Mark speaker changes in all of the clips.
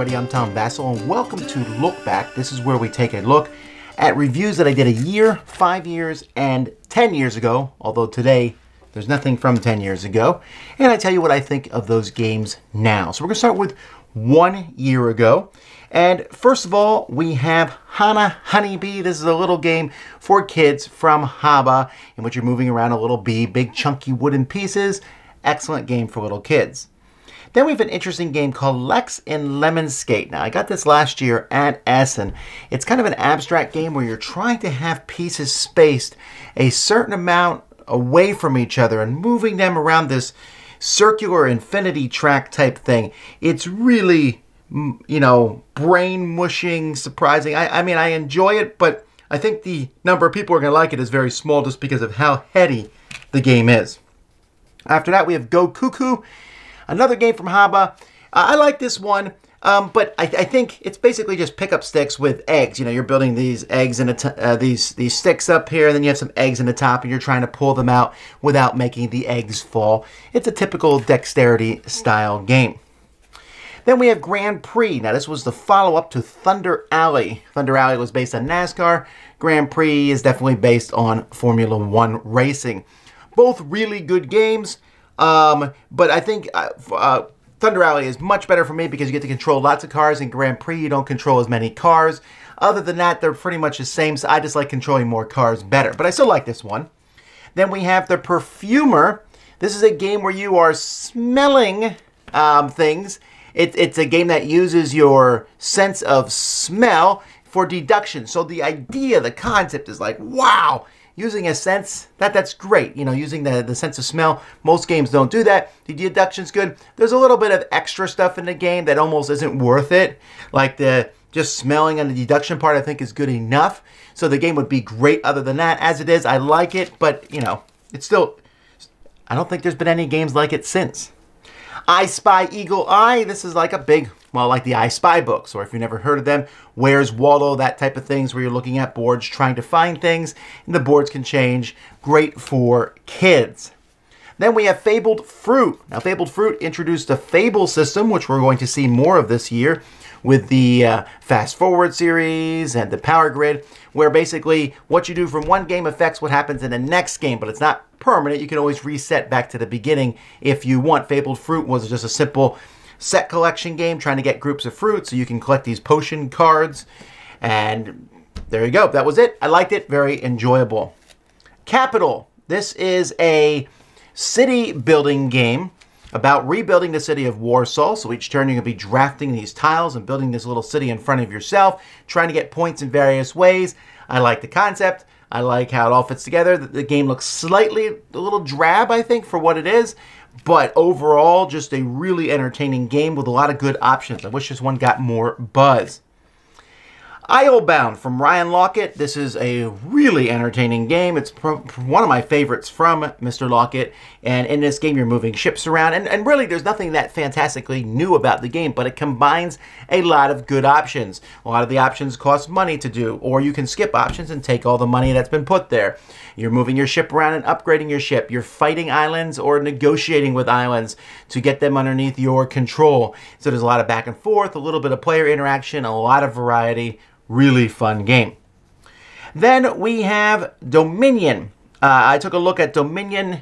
Speaker 1: everybody, I'm Tom Vasel, and welcome to Look Back. This is where we take a look at reviews that I did a year, 5 years, and 10 years ago, although today there's nothing from 10 years ago, and I tell you what I think of those games now. So we're going to start with 1 year ago, and first of all, we have Hana Honey Bee. This is a little game for kids from Haba, in which you're moving around a little bee, big chunky wooden pieces. Excellent game for little kids. Then we have an interesting game called Lex and Lemon Skate. Now, I got this last year at Essen. It's kind of an abstract game where you're trying to have pieces spaced a certain amount away from each other and moving them around this circular infinity track type thing. It's really, you know, brain mushing, surprising. I mean, I enjoy it, but I think the number of people who are going to like it is very small just because of how heady the game is. After that, we have Go Cuckoo. Another game from Haba. I like this one, but I think it's basically just pick up sticks with eggs. You know, you're building these eggs and these sticks up here, and then you have some eggs in the top, and you're trying to pull them out without making the eggs fall. It's a typical dexterity style game. Then we have Grand Prix. Now, this was the follow-up to Thunder Alley. Thunder Alley was based on NASCAR. Grand Prix is definitely based on Formula One racing. Both really good games. But I think Thunder Alley is much better for me because you get to control lots of cars. In Grand Prix, you don't control as many cars. Other than that, they're pretty much the same, so I just like controlling more cars better. But I still like this one. Then we have the Perfumer. This is a game where you are smelling things. It's a game that uses your sense of smell for deduction. So the idea, the concept is like, wow! Using a sense, that's great. You know, using the sense of smell. Most games don't do that. The deduction's good. There's a little bit of extra stuff in the game that almost isn't worth it. Like the just smelling on the deduction part, I think is good enough. So the game would be great other than that. As it is, I like it, but, you know, it's still, I don't think there's been any games like it since. I Spy Eagle Eye. This is like a big, well, like the I Spy books, or if you've never heard of them, Where's Waldo, that type of things where you're looking at boards, trying to find things, and the boards can change. Great for kids. Then we have Fabled Fruit. Now, Fabled Fruit introduced a Fable system, which we're going to see more of this year with the Fast Forward series and the Power Grid, where basically what you do from one game affects what happens in the next game, but it's not permanent. You can always reset back to the beginning if you want. Fabled Fruit was just a simple set collection game trying to get groups of fruit so you can collect these potion cards. And there you go. That was it. I liked it. Very enjoyable. Capital. This is a city building game about rebuilding the city of Warsaw. So each turn you're going to be drafting these tiles and building this little city in front of yourself, trying to get points in various ways. I like the concept. I like how it all fits together. The game looks slightly a little drab, I think, for what it is. But overall, just a really entertaining game with a lot of good options. I wish this one got more buzz. Islebound from Ryan Laukat. This is a really entertaining game. It's one of my favorites from Mr. Laukat. And in this game, you're moving ships around. And really, there's nothing that fantastically new about the game, but it combines a lot of good options. A lot of the options cost money to do, or you can skip options and take all the money that's been put there. You're moving your ship around and upgrading your ship. You're fighting islands or negotiating with islands to get them underneath your control. So there's a lot of back and forth, a little bit of player interaction, a lot of variety. Really fun game. Then we have Dominion. I took a look at Dominion,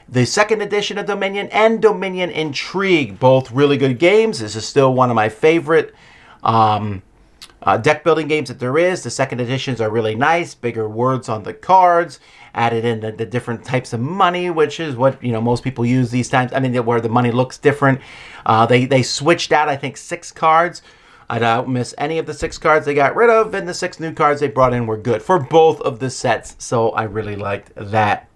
Speaker 1: the second edition of Dominion, and Dominion Intrigue. Both really good games. This is still one of my favorite deck building games that there is. The second editions are really nice. Bigger words on the cards. Added in the different types of money, which is what, you know, most people use these times. I mean, where the money looks different. They switched out, I think, 6 cards. I don't miss any of the 6 cards they got rid of, and the 6 new cards they brought in were good for both of the sets, so I really liked that.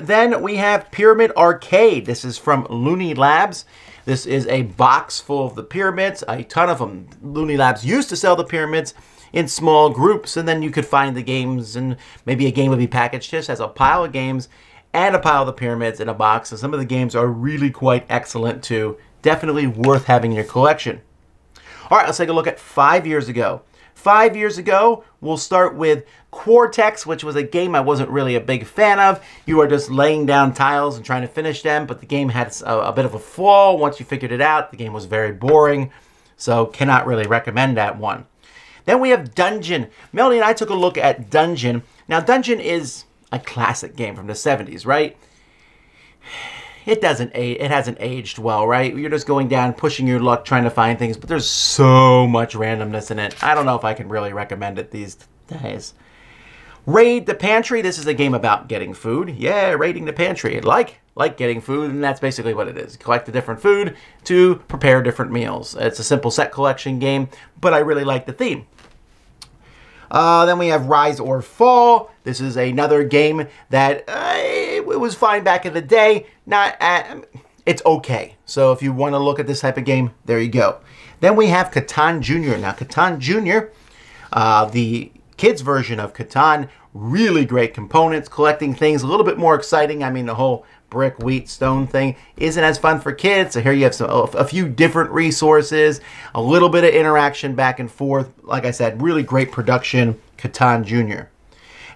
Speaker 1: Then we have Pyramid Arcade. This is from Looney Labs. This is a box full of the pyramids, a ton of them. Looney Labs used to sell the pyramids in small groups, and then you could find the games, and maybe a game would be packaged just as a pile of games and a pile of the pyramids in a box, and some of the games are really quite excellent too. Definitely worth having in your collection. All right, let's take a look at 5 years ago. 5 years ago, we'll start with Cortex, which was a game I wasn't really a big fan of. You are just laying down tiles and trying to finish them, but the game had a bit of a flaw. Once you figured it out, the game was very boring. So cannot really recommend that one. Then we have Dungeon. Melody and I took a look at Dungeon. Now Dungeon is a classic game from the 70s, right? It hasn't aged well, right? You're just going down, pushing your luck, trying to find things, but there's so much randomness in it. I don't know if I can really recommend it these days. Raid the Pantry. This is a game about getting food. Yeah, raiding the pantry. Like getting food, and that's basically what it is. Collect the different food to prepare different meals. It's a simple set collection game, but I really like the theme. Then we have Rise or Fall. This is another game that it was fine back in the day. It's okay. So if you want to look at this type of game, there you go. Then we have Catan Junior. Now Catan Junior, the kids version of Catan, really great components, collecting things, a little bit more exciting. I mean, the whole brick, wheat, stone thing isn't as fun for kids. So here you have a few different resources, a little bit of interaction back and forth. Like I said, really great production, Catan Junior.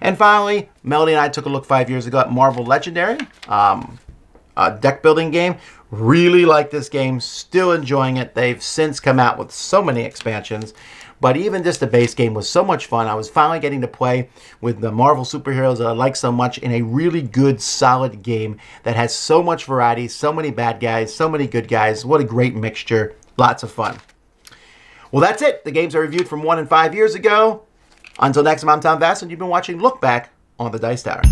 Speaker 1: And finally, Melody and I took a look 5 years ago at Marvel Legendary, a deck building game. Really like this game, still enjoying it. They've since come out with so many expansions. But even just the base game was so much fun. I was finally getting to play with the Marvel superheroes that I like so much in a really good, solid game that has so much variety, so many bad guys, so many good guys. What a great mixture. Lots of fun. Well, that's it. The games I reviewed from 1 and 5 years ago. Until next time, I'm Vasel, and you've been watching Look Back on the Dice Tower.